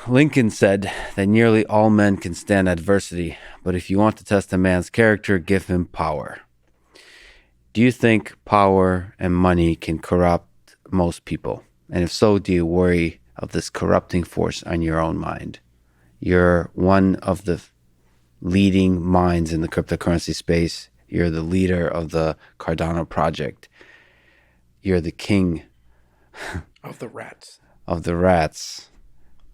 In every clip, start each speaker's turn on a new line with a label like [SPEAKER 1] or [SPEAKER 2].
[SPEAKER 1] Lincoln said that nearly all men can stand adversity, but if you want to test a man's character, give him power. Do you think power and money can corrupt most people? And if so, do you worry of this corrupting force on your own mind? You're one of the leading minds in the cryptocurrency space. You're the leader of the Cardano project. You're the king
[SPEAKER 2] Of the rats.
[SPEAKER 1] of the rats.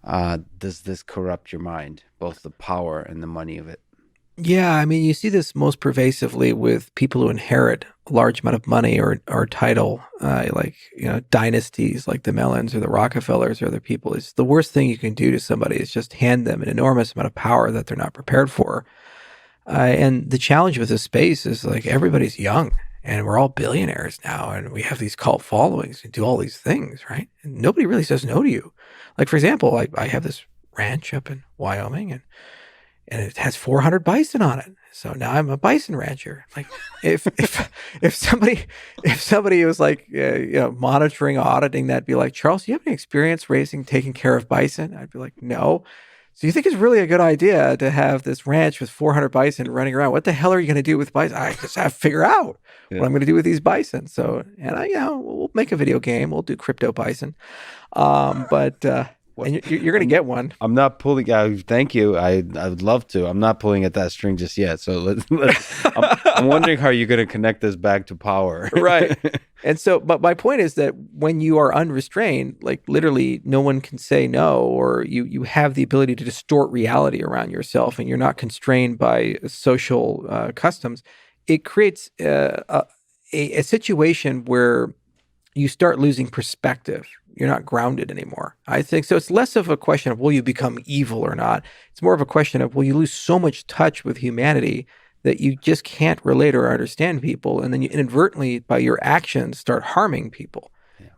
[SPEAKER 1] Does this corrupt your mind, both the power and the money of it?
[SPEAKER 2] Yeah, I mean, you see this most pervasively with people who inherit a large amount of money or title, like, dynasties like the Mellons or the Rockefellers or other people. It's the worst thing you can do to somebody is just hand them an enormous amount of power that they're not prepared for. And the challenge with this space is like everybody's young and we're all billionaires now and we have these cult followings and do all these things, right? And nobody really says no to you. Like, for example, I have this ranch up in Wyoming and it has 400 bison on it. So now I'm a bison rancher. Like, if somebody was like, monitoring, auditing that, be like, Charles, do you have any experience taking care of bison? I'd be like, no. So you think it's really a good idea to have this ranch with 400 bison running around? What the hell are you going to do with bison? I just have to figure out what I'm going to do with these bison. So, and we'll make a video game. We'll do crypto bison. And you're going to get one.
[SPEAKER 1] I'm not pulling. Thank you. I would love to. I'm not pulling at that string just yet. So I'm wondering how you're going to connect this back to power.
[SPEAKER 2] Right. And so, but my point is that when you are unrestrained, like literally no one can say no, or you have the ability to distort reality around yourself and you're not constrained by social customs, it creates a situation where you start losing perspective. You're not grounded anymore. I think so. It's less of a question of will you become evil or not. It's more of a question of will you lose so much touch with humanity that you just can't relate or understand people, and then you inadvertently, by your actions, start harming people,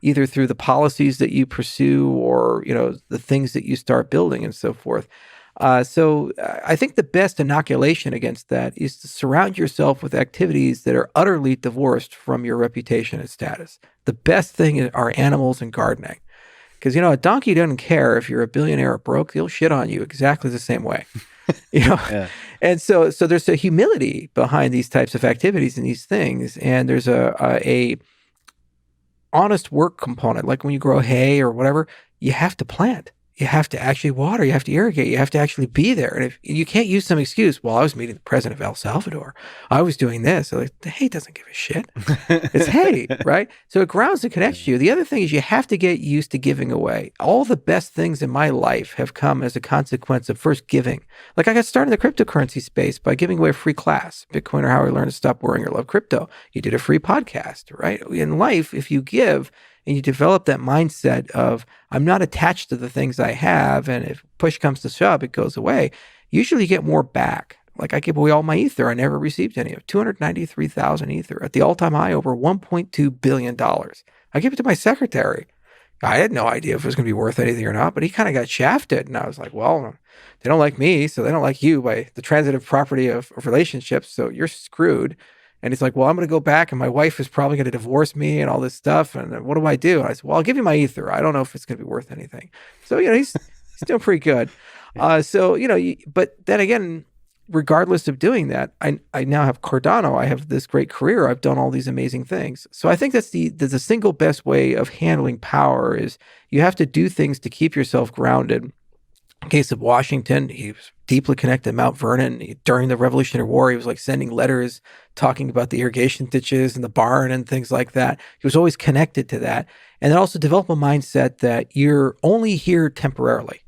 [SPEAKER 2] either through the policies that you pursue or the things that you start building and so forth. So I think the best inoculation against that is to surround yourself with activities that are utterly divorced from your reputation and status. The best thing are animals and gardening. Because, a donkey doesn't care if you're a billionaire or broke. He'll shit on you exactly the same way.
[SPEAKER 1] Yeah.
[SPEAKER 2] And so there's a humility behind these types of activities and these things. And there's a honest work component. Like when you grow hay or whatever, you have to plant. You have to actually water, you have to irrigate, you have to actually be there. And if you can't use some excuse, well, I was meeting the president of El Salvador, I was doing this. So like, the hay doesn't give a shit. It's hay, right? So it grounds and connects you. The other thing is you have to get used to giving away. All the best things in my life have come as a consequence of first giving. Like I got started in the cryptocurrency space by giving away a free class, Bitcoin or How I Learned to Stop Worrying or Love Crypto. You did a free podcast, right? In life, if you give, and you develop that mindset of, I'm not attached to the things I have, and if push comes to shove, it goes away. Usually you get more back. Like I give away all my Ether. I never received any of 293,000 Ether at the all-time high, over $1.2 billion. I gave it to my secretary. I had no idea if it was going to be worth anything or not, but he kind of got shafted. And I was like, well, they don't like me, so they don't like you by the transitive property of relationships, so you're screwed. And he's like, well, I'm going to go back and my wife is probably going to divorce me and all this stuff. And what do I do? And I said, well, I'll give you my Ether. I don't know if it's going to be worth anything. So, he's doing pretty good. But then again, regardless of doing that, I now have Cardano. I have this great career. I've done all these amazing things. So I think that's the single best way of handling power is you have to do things to keep yourself grounded. In case of Washington, he was deeply connected to Mount Vernon. During the Revolutionary War, he was like sending letters talking about the irrigation ditches and the barn and things like that. He was always connected to that. And then also develop a mindset that you're only here temporarily.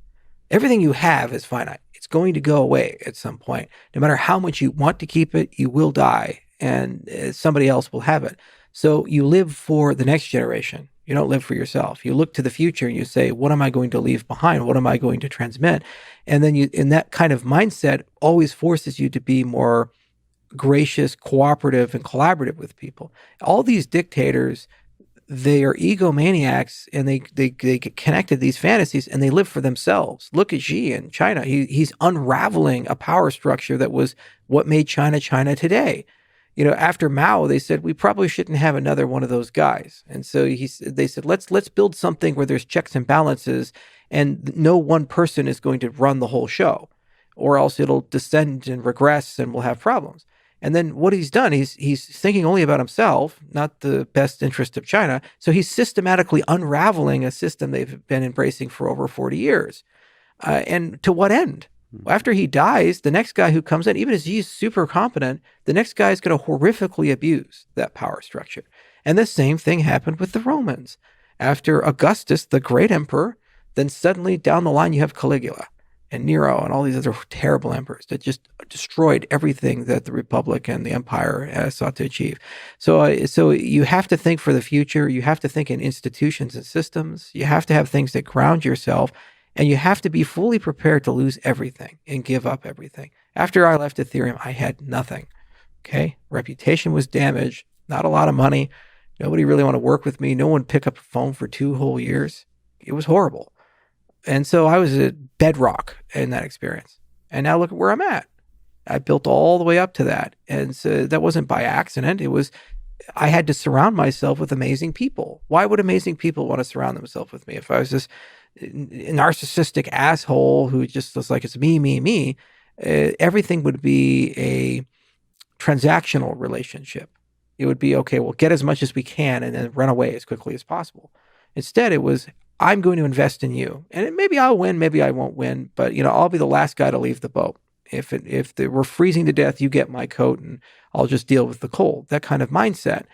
[SPEAKER 2] Everything you have is finite. It's going to go away at some point. No matter how much you want to keep it, you will die and somebody else will have it. So you live for the next generation. You don't live for yourself. You look to the future and you say, what am I going to leave behind? What am I going to transmit? And then in that kind of mindset always forces you to be more gracious, cooperative, and collaborative with people. All these dictators, they are egomaniacs and they get connected to these fantasies and they live for themselves. Look at Xi in China. He's unraveling a power structure that was what made China China today. After Mao, they said we probably shouldn't have another one of those guys. And so they said, let's build something where there's checks and balances and no one person is going to run the whole show, or else it'll descend and regress and we'll have problems. And then what he's done, he's thinking only about himself, not the best interest of China. So he's systematically unraveling a system they've been embracing for over 40 years. And to what end? After he dies, the next guy who comes in, even as he's super competent, the next guy is going to horrifically abuse that power structure. And the same thing happened with the Romans. After Augustus, the great emperor, then suddenly down the line you have Caligula and Nero and all these other terrible emperors that just destroyed everything that the Republic and the Empire sought to achieve. So you have to think for the future. You have to think in institutions and systems. You have to have things that ground yourself. And you have to be fully prepared to lose everything and give up everything. After I left Ethereum, I had nothing. Okay? Reputation was damaged. Not a lot of money. Nobody really wanted to work with me. No one picked up a phone for 2 whole years. It was horrible. And so I was at bedrock in that experience. And now look at where I'm at. I built all the way up to that. And so that wasn't by accident. I had to surround myself with amazing people. Why would amazing people want to surround themselves with me? If I was this narcissistic asshole who just was like, it's me, everything would be a transactional relationship. It would be, okay, we'll get as much as we can and then run away as quickly as possible. Instead, it was, I'm going to invest in you. And maybe I'll win, maybe I won't win, but I'll be the last guy to leave the boat. If we're freezing to death, you get my coat and I'll just deal with the cold. That kind of mindset.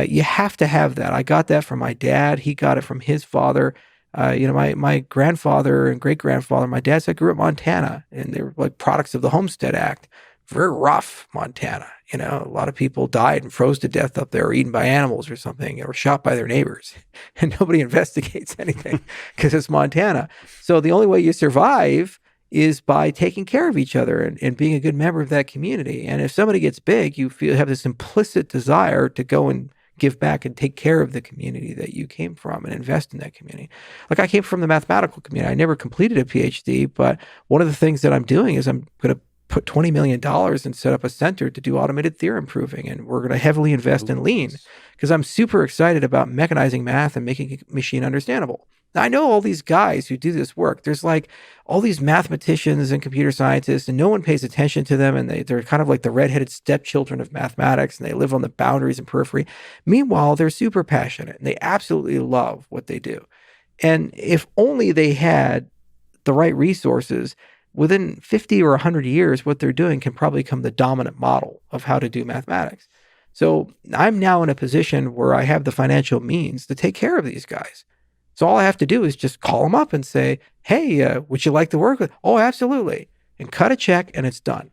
[SPEAKER 2] You have to have that. I got that from my dad. He got it from his father. My grandfather and great-grandfather, my dad said, grew up in Montana, and they were like products of the Homestead Act. Very rough, Montana. A lot of people died and froze to death up there or eaten by animals or something or shot by their neighbors. And nobody investigates anything because it's Montana. So the only way you survive is by taking care of each other and being a good member of that community. And if somebody gets big, you have this implicit desire to go and give back and take care of the community that you came from and invest in that community. Like I came from the mathematical community. I never completed a PhD, but one of the things that I'm doing is I'm going to put $20 million and set up a center to do automated theorem proving. And we're going to heavily invest in lean because I'm super excited about mechanizing math and making a machine understandable. Now, I know all these guys who do this work. There's like all these mathematicians and computer scientists, and no one pays attention to them. And they're kind of like the redheaded stepchildren of mathematics, and they live on the boundaries and periphery. Meanwhile, they're super passionate, and they absolutely love what they do. And if only they had the right resources, within 50 or 100 years, what they're doing can probably become the dominant model of how to do mathematics. So I'm now in a position where I have the financial means to take care of these guys. So all I have to do is just call them up and say, hey, would you like to work with? Oh, absolutely. And cut a check and it's done.